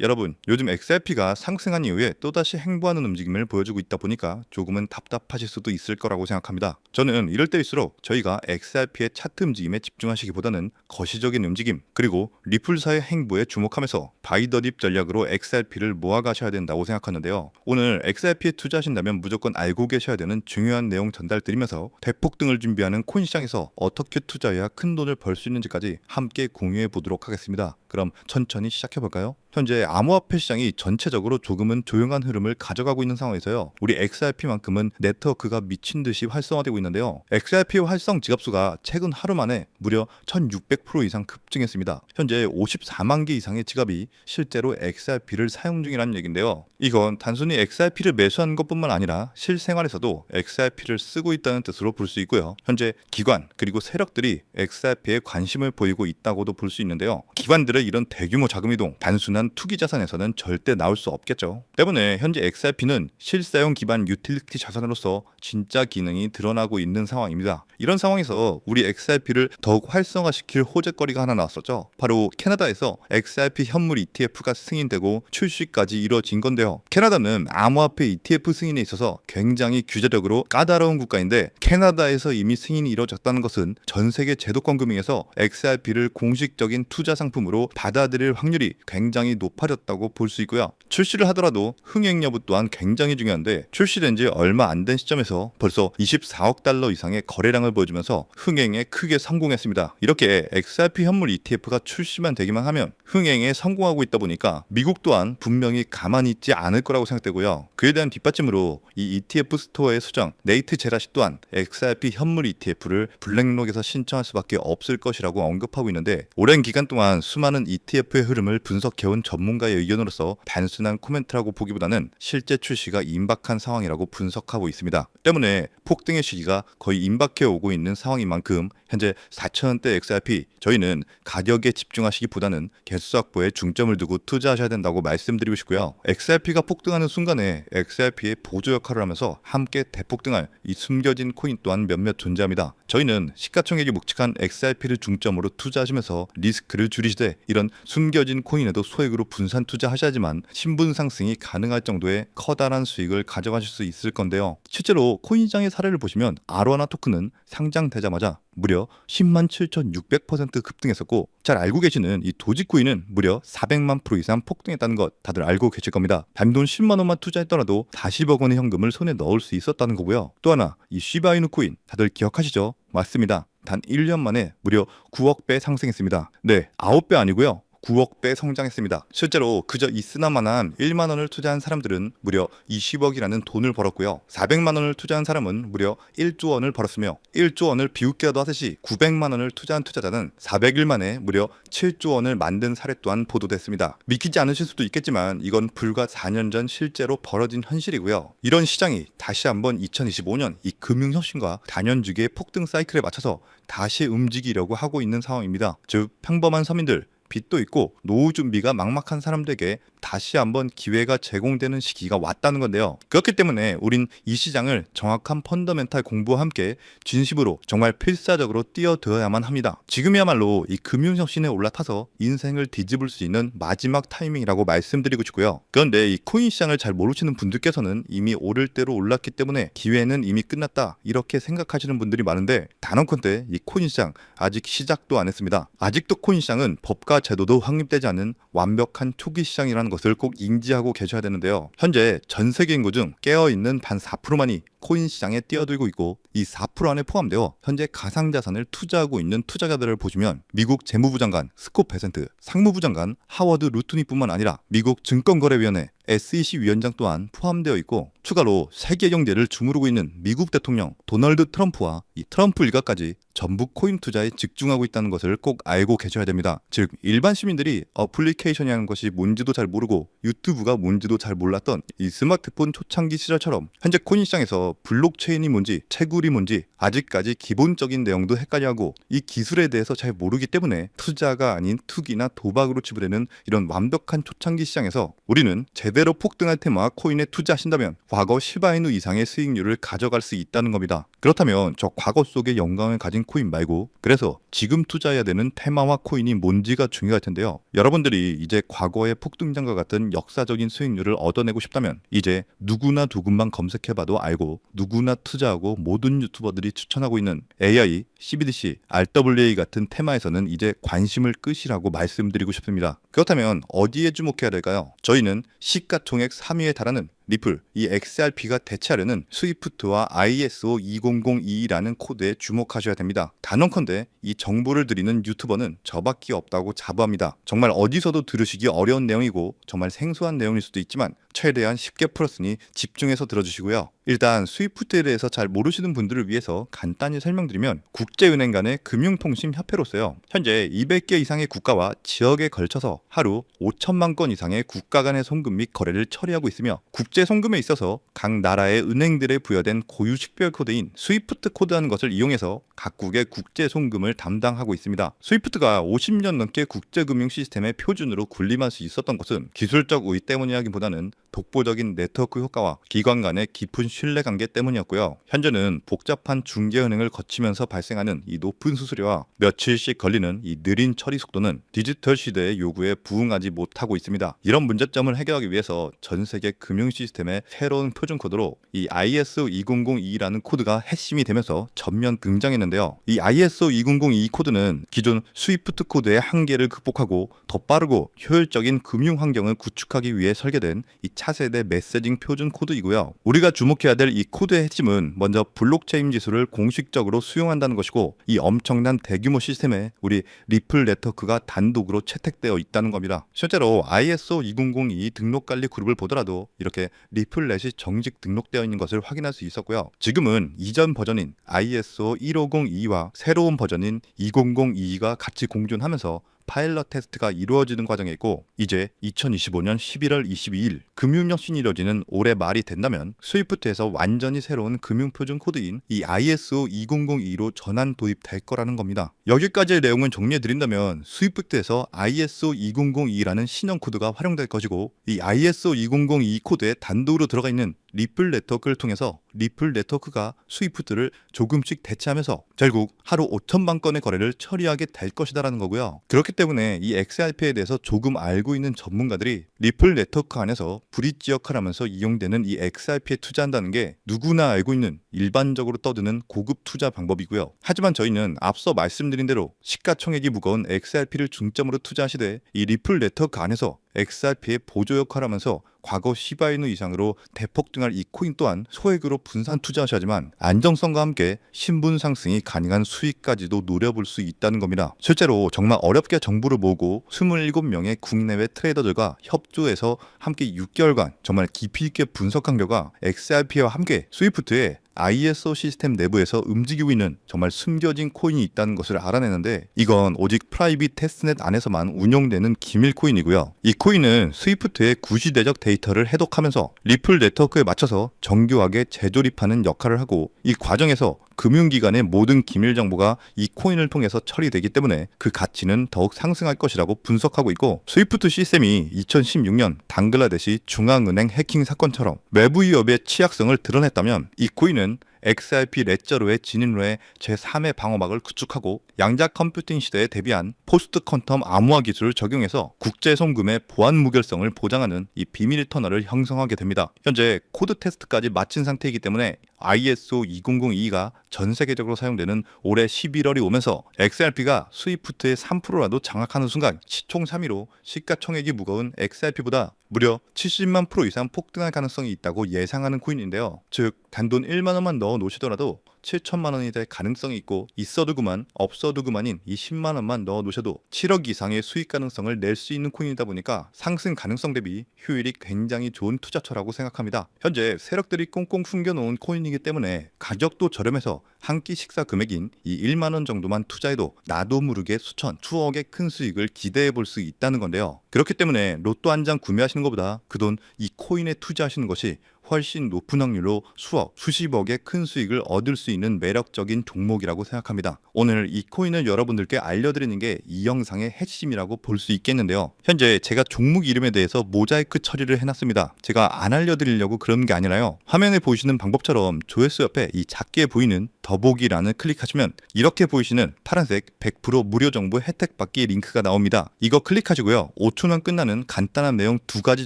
여러분, 요즘 XRP가 상승한 이후에 또다시 횡보하는 움직임을 보여주고 있다 보니까 조금은 답답하실 수도 있을 거라고 생각합니다. 저는 이럴 때일수록 저희가 XRP의 차트 움직임에 집중하시기보다는 거시적인 움직임, 그리고 리플사의 행보에 주목하면서 바이더딥 전략으로 XRP를 모아가셔야 된다고 생각하는데요. 오늘 XRP에 투자하신다면 무조건 알고 계셔야 되는 중요한 내용 전달드리면서 대폭등을 준비하는 코인 시장에서 어떻게 투자해야 큰 돈을 벌 수 있는지까지 함께 공유해 보도록 하겠습니다. 그럼 천천히 시작해 볼까요? 현재 암호화폐 시장이 전체적으로 조금은 조용한 흐름을 가져가고 있는 상황에서요. 우리 XRP만큼은 네트워크가 미친 듯이 활성화되고 있는데요. XRP 활성 지갑수가 최근 하루 만에 무려 1600% 이상 급증했습니다. 현재 54만 개 이상의 지갑이 실제로 XRP를 사용 중이라는 얘기인데요. 이건 단순히 XRP를 매수한 것뿐만 아니라 실생활에서도 XRP를 쓰고 있다는 뜻으로 볼 수 있고요. 현재 기관 그리고 세력들이 XRP에 관심을 보이고 있다고도 볼 수 있는데요. 기관들의 이런 대규모 자금 이동, 단순한 투기 자산에서는 절대 나올 수 없겠죠. 때문에 현재 XRP는 실사용 기반 유틸리티 자산으로서 진짜 기능이 드러나고 있는 상황입니다. 이런 상황에서 우리 XRP를 더욱 활성화시킬 호재거리가 하나 나왔었죠. 바로 캐나다에서 XRP 현물 ETF가 승인되고 출시까지 이뤄진 건데요. 캐나다는 암호화폐 ETF 승인에 있어서 굉장히 규제적으로 까다로운 국가인데, 캐나다에서 이미 승인이 이뤄졌다는 것은 전 세계 제도권 금융에서 XRP를 공식적인 투자 상품으로 받아들일 확률이 굉장히 높아졌다고 볼 수 있고요. 출시를 하더라도 흥행 여부 또한 굉장히 중요한데, 출시된 지 얼마 안 된 시점에서 벌써 24억 달러 이상의 거래량을 보여주면서 흥행에 크게 성공했습니다. 이렇게 XRP 현물 ETF가 출시만 되기만 하면 흥행에 성공하고 있다 보니까 미국 또한 분명히 가만히 있지 않을 거라고 생각되고요. 그에 대한 뒷받침으로 이 ETF 스토어의 수장 네이트 제라시 또한 XRP 현물 ETF를 블랙록에서 신청할 수밖에 없을 것이라고 언급하고 있는데, 오랜 기간 동안 수많은 ETF의 흐름을 분석해온 전문가의 의견으로서 단순한 코멘트라고 보기보다는 실제 출시가 임박한 상황이라고 분석하고 있습니다. 때문에 폭등의 시기가 거의 임박해 오고 있는 상황인 만큼 현재 4,000원대 XRP, 저희는 가격에 집중하시기보다는 개수 확보에 중점을 두고 투자하셔야 된다고 말씀드리고 싶고요. XRP가 폭등하는 순간에 XRP의 보조 역할을 하면서 함께 대폭등할 이 숨겨진 코인 또한 몇몇 존재합니다. 저희는 시가총액이 묵직한 XRP를 중점으로 투자하시면서 리스크를 줄이시되, 이런 숨겨진 코인에도 소액으로 분산 투자하셔야지만 신분 상승이 가능할 정도의 커다란 수익을 가져가실 수 있을 건데요. 실제로 코인시장의 사례를 보시면 아로하나 토큰은 상장되자마자 무려 107,600% 급등했었고, 잘 알고 계시는 이 도지코인은 무려 400만 % 이상 폭등했다는 것 다들 알고 계실 겁니다. 단돈 10만 원만 투자했더라도 40억 원의 현금을 손에 넣을 수 있었다는 거고요. 또 하나, 이 시바이누 코인 다들 기억하시죠? 맞습니다. 단 1년 만에 무려 9억 배 상승했습니다. 네, 9배 아니고요. 9억 배 성장했습니다. 실제로 그저 이스나만한 1만 원을 투자한 사람들은 무려 20억이라는 돈을 벌었고요. 400만 원을 투자한 사람은 무려 1조 원을 벌었으며, 1조 원을 비웃기라도 하듯이 900만 원을 투자한 투자자는 400일 만에 무려 7조 원을 만든 사례 또한 보도됐습니다. 믿기지 않으실 수도 있겠지만 이건 불과 4년 전 실제로 벌어진 현실이고요. 이런 시장이 다시 한번 2025년 이 금융혁신과 단연주기의 폭등 사이클에 맞춰서 다시 움직이려고 하고 있는 상황입니다. 즉, 평범한 서민들, 빚도 있고 노후 준비가 막막한 사람들에게 다시 한번 기회가 제공되는 시기가 왔다는 건데요. 그렇기 때문에 우린 이 시장을 정확한 펀더멘탈 공부와 함께 진심으로 정말 필사적으로 뛰어들어야만 합니다. 지금이야말로 이 금융혁신에 올라타서 인생을 뒤집을 수 있는 마지막 타이밍이라고 말씀드리고 싶고요. 그런데 이 코인 시장을 잘 모르시는 분들께서는 이미 오를 대로 올랐기 때문에 기회는 이미 끝났다, 이렇게 생각하시는 분들이 많은데, 단언컨대 이 코인 시장 아직 시작도 안 했습니다. 아직도 코인 시장은 법과 제도도 확립되지 않은 완벽한 초기 시장이라는 것을 꼭 인지하고 계셔야 되는데요. 현재 전 세계 인구 중 깨어있는 반 4%만이 코인 시장에 뛰어들고 있고, 이 4% 안에 포함되어 현재 가상자산을 투자하고 있는 투자자들을 보시면 미국 재무부 장관 스콧 베센트, 상무부 장관 하워드 루트니뿐만 아니라 미국 증권거래위원회 SEC 위원장 또한 포함되어 있고, 추가로 세계 경제를 주무르고 있는 미국 대통령 도널드 트럼프와 이 트럼프 일가까지 전부 코인 투자에 집중하고 있다는 것을 꼭 알고 계셔야 됩니다. 즉, 일반 시민들이 어플리케이션이라는 것이 뭔지도 잘 모르고 유튜브가 뭔지도 잘 몰랐던 이 스마트폰 초창기 시절처럼 현재 코인 시장에서 대해서 블록체인이 뭔지, 채굴이 뭔지 아직까지 기본적인 내용도 헷갈려하고 이 기술에 대해서 잘 모르기 때문에 투자가 아닌 투기나 도박으로 치부되는 이런 완벽한 초창기 시장에서 우리는 제대로 폭등할 테마와 코인에 투자하신다면 과거 시바이누 이상의 수익률을 가져갈 수 있다는 겁니다. 그렇다면 저 과거 속의 영광을 가진 코인 말고 그래서 지금 투자해야 되는 테마와 코인이 뭔지가 중요할 텐데요. 여러분들이 이제 과거의 폭등장과 같은 역사적인 수익률을 얻어내고 싶다면 이제 누구나 조금만 검색해봐도 알고 누구나 투자하고 모든 유튜버들이 추천하고 있는 AI, CBDC, RWA 같은 테마에서는 이제 관심을 끄시라고 말씀드리고 싶습니다. 그렇다면 어디에 주목해야 될까요? 저희는 시가총액 3위에 달하는 리플, 이 XRP가 대체하려는 스위프트와 ISO2002라는 코드에 주목하셔야 됩니다. 단언컨대 이 정보를 드리는 유튜버는 저밖에 없다고 자부합니다. 정말 어디서도 들으시기 어려운 내용이고 정말 생소한 내용일 수도 있지만 최대한 쉽게 풀었으니 집중해서 들어주시고요. 일단 스위프트에 대해서 잘 모르시는 분들을 위해서 간단히 설명드리면 국제은행 간의 금융통신협회로서요. 현재 200개 이상의 국가와 지역에 걸쳐서 하루 5천만 건 이상의 국가 간의 송금 및 거래를 처리하고 있으며 국제 송금에 있어서 각 나라의 은행들에 부여된 고유 식별 코드인 스위프트 코드라는 것을 이용해서 각국의 국제 송금을 담당하고 있습니다. 스위프트가 50년 넘게 국제금융 시스템의 표준으로 군림할 수 있었던 것은 기술적 우위 때문이라기보다는 독보적인 네트워크 효과와 기관 간의 깊은 신뢰관계 때문이었고요. 현재는 복잡한 중개은행을 거치면서 발생하는 이 높은 수수료와 며칠씩 걸리는 이 느린 처리 속도는 디지털 시대의 요구에 부응하지 못하고 있습니다. 이런 문제점을 해결하기 위해서 전 세계 금융 시스템의 새로운 표준 코드로 이 ISO2002라는 코드가 핵심이 되면서 전면 등장했는데요. 이 ISO2002 코드는 기존 스위프트 코드의 한계를 극복하고 더 빠르고 효율적인 금융 환경을 구축하기 위해 설계된 이 차세대 메시징 표준 코드이고요. 우리가 주목해야 될 이 코드의 핵심은 먼저 블록체인 기술을 공식적으로 수용한다는 것이고 이 엄청난 대규모 시스템에 우리 리플 네트워크가 단독으로 채택되어 있다는 겁니다. 실제로 ISO2002 등록관리 그룹을 보더라도 이렇게 리플넷이 정식 등록되어 있는 것을 확인할 수 있었고요. 지금은 이전 버전인 ISO1502와 새로운 버전인 2002가 같이 공존하면서 파일럿 테스트가 이루어지는 과정에 있고 이제 2025년 11월 22일 금융혁신이 이루어지는 올해 말이 된다면 스위프트에서 완전히 새로운 금융표준 코드인 이 ISO2002로 전환 도입될 거라는 겁니다. 여기까지의 내용을 정리해드린다면 스위프트에서 ISO2002라는 신형 코드가 활용될 것이고 이 ISO2002 코드에 단독으로 들어가 있는 리플 네트워크를 통해서 리플 네트워크가 스위프트를 조금씩 대체하면서 결국 하루 5천만 건의 거래를 처리하게 될 것이다라는 거고요. 그렇기 때문에 이 XRP에 대해서 조금 알고 있는 전문가들이 리플 네트워크 안에서 브릿지 역할을 하면서 이용되는 이 XRP에 투자한다는 게 누구나 알고 있는 일반적으로 떠드는 고급 투자 방법이고요. 하지만 저희는 앞서 말씀드린 대로 시가총액이 무거운 XRP를 중점으로 투자하시되 이 리플 네트워크 안에서 XRP의 보조 역할을 하면서 과거 시바이누 이상으로 대폭등할 이 코인 또한 소액으로 분산 투자하셔야지만 안정성과 함께 신분 상승이 가능한 수익까지도 노려볼 수 있다는 겁니다. 실제로 정말 어렵게 정보를 모으고 27명의 국내외 트레이더들과 협조해서 함께 6개월간 정말 깊이 있게 분석한 결과 XRP와 함께 스위프트에 ISO 시스템 내부에서 움직이고 있는 정말 숨겨진 코인이 있다는 것을 알아내는데 이건 오직 프라이빗 테스트넷 안에서만 운영되는 기밀 코인이고요. 이 코인은 스위프트의 구시대적 데이터를 해독하면서 리플 네트워크에 맞춰서 정교하게 재조립하는 역할을 하고 이 과정에서 금융기관의 모든 기밀 정보가 이 코인을 통해서 처리되기 때문에 그 가치는 더욱 상승할 것이라고 분석하고 있고 스위프트 시스템이 2016년 방글라데시 중앙은행 해킹 사건처럼 외부 위협의 취약성을 드러냈다면 이 코인은 XRP 레저로의 진입로에 제3의 방어막을 구축하고 양자 컴퓨팅 시대에 대비한 포스트 퀀텀 암호화 기술을 적용해서 국제 송금의 보안 무결성을 보장하는 이 비밀 터널을 형성하게 됩니다. 현재 코드 테스트까지 마친 상태이기 때문에 ISO2002가 전 세계적으로 사용되는 올해 11월이 오면서 XRP가 스위프트의 3%라도 장악하는 순간 시총 3위로 시가총액이 무거운 XRP보다 무려 70만 % 이상 폭등할 가능성이 있다고 예상하는 코인인데요. 즉 단돈 1만 원만 넣어 놓으시더라도 7천만 원이 될 가능성이 있고 있어도 그만 없어도 그만인 이 10만 원만 넣어 놓으셔도 7억 이상의 수익 가능성을 낼 수 있는 코인이다 보니까 상승 가능성 대비 효율이 굉장히 좋은 투자처라고 생각합니다. 현재 세력들이 꽁꽁 숨겨놓은 코인이기 때문에 가격도 저렴해서 한 끼 식사 금액인 이 1만 원 정도만 투자해도 나도 모르게 수천, 수억의 큰 수익을 기대해 볼 수 있다는 건데요. 그렇기 때문에 로또 한 장 구매하시는 것보다 그 돈 이 코인에 투자하시는 것이 훨씬 높은 확률로 수억, 수십억의 큰 수익을 얻을 수 있는 매력적인 종목이라고 생각합니다. 오늘 이 코인을 여러분들께 알려드리는 게 이 영상의 핵심이라고 볼 수 있겠는데요. 현재 제가 종목 이름에 대해서 모자이크 처리를 해놨습니다. 제가 안 알려드리려고 그런 게 아니라요. 화면에 보이시는 방법처럼 조회수 옆에 이 작게 보이는 더보기란을 클릭하시면 이렇게 보이시는 파란색 100% 무료 정보 혜택 받기 링크가 나옵니다. 이거 클릭하시고요. 5초면 끝나는 간단한 내용 2가지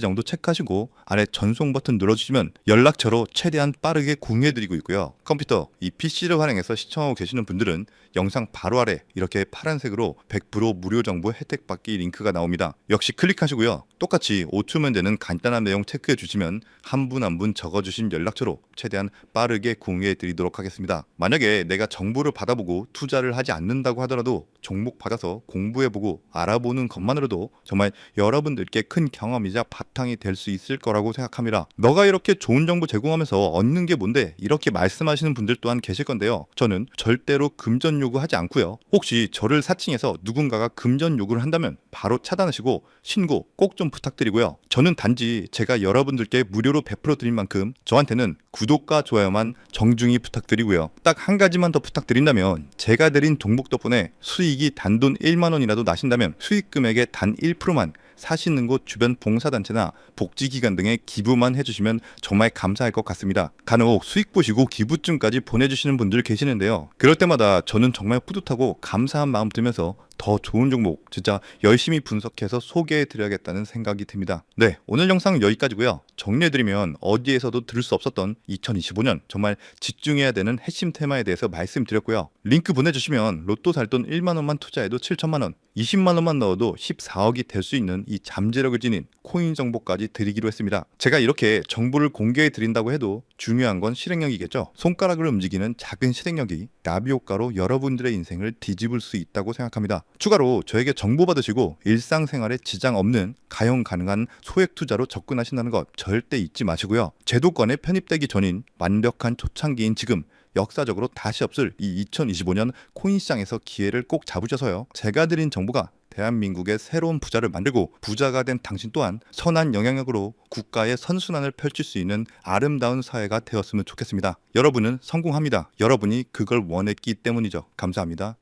정도 체크하시고 아래 전송 버튼 눌러주시면 연락처로 최대한 빠르게 공유해드리고 있고요. 컴퓨터, 이 PC를 활용해서 시청하고 계시는 분들은 영상 바로 아래 이렇게 파란색으로 100% 무료 정보 혜택 받기 링크가 나옵니다. 역시 클릭하시고요. 똑같이 5초면 되는 간단한 내용 체크해 주시면 한 분 한 분 적어주신 연락처로 최대한 빠르게 공유해 드리도록 하겠습니다. 만약에 내가 정보를 받아보고 투자를 하지 않는다고 하더라도 종목 받아서 공부해보고 알아보는 것만으로도 정말 여러분들께 큰 경험이자 바탕이 될 수 있을 거라고 생각합니다. 너가 이렇게 좋은 정보 제공하면서 얻는 게 뭔데? 이렇게 말씀하시는 분들 또한 계실 건데요. 저는 절대로 금전 요구하지 않고요. 혹시 저를 사칭해서 누군가가 금전 요구를 한다면 바로 차단하시고 신고 꼭 좀 부탁드리고요. 저는 단지 제가 여러분들께 무료로 베풀어 드린 만큼 저한테는 구독과 좋아요만 정중히 부탁드리고요. 딱 한 가지만 더 부탁드린다면 제가 드린 종목 덕분에 수익이 단돈 1만 원이라도 나신다면 수익 금액의 단 1%만 사시는 곳 주변 봉사단체나 복지기관 등에 기부만 해주시면 정말 감사할 것 같습니다. 간혹 수익 보시고 기부증까지 보내주시는 분들 계시는데요. 그럴 때마다 저는 정말 뿌듯하고 감사한 마음 들면서 더 좋은 종목 진짜 열심히 분석해서 소개해드려야겠다는 생각이 듭니다. 네, 오늘 영상은 여기까지고요. 정리해드리면 어디에서도 들을 수 없었던 2025년 정말 집중해야 되는 핵심 테마에 대해서 말씀드렸고요. 링크 보내주시면 로또 살 돈 1만 원만 투자해도 7천만 원, 20만 원만 넣어도 14억이 될 수 있는 이 잠재력을 지닌 코인 정보까지 드리기로 했습니다. 제가 이렇게 정보를 공개해 드린다고 해도 중요한 건 실행력이겠죠. 손가락을 움직이는 작은 실행력이 나비 효과로 여러분들의 인생을 뒤집을 수 있다고 생각합니다. 추가로 저에게 정보 받으시고 일상생활에 지장 없는 가용 가능한 소액 투자로 접근하신다는 것 절대 잊지 마시고요. 제도권에 편입되기 전인 완벽한 초창기인 지금 역사적으로 다시 없을 이 2025년 코인 시장에서 기회를 꼭 잡으셔서요. 제가 드린 정보가 대한민국의 새로운 부자를 만들고 부자가 된 당신 또한 선한 영향력으로 국가의 선순환을 펼칠 수 있는 아름다운 사회가 되었으면 좋겠습니다. 여러분은 성공합니다. 여러분이 그걸 원했기 때문이죠. 감사합니다.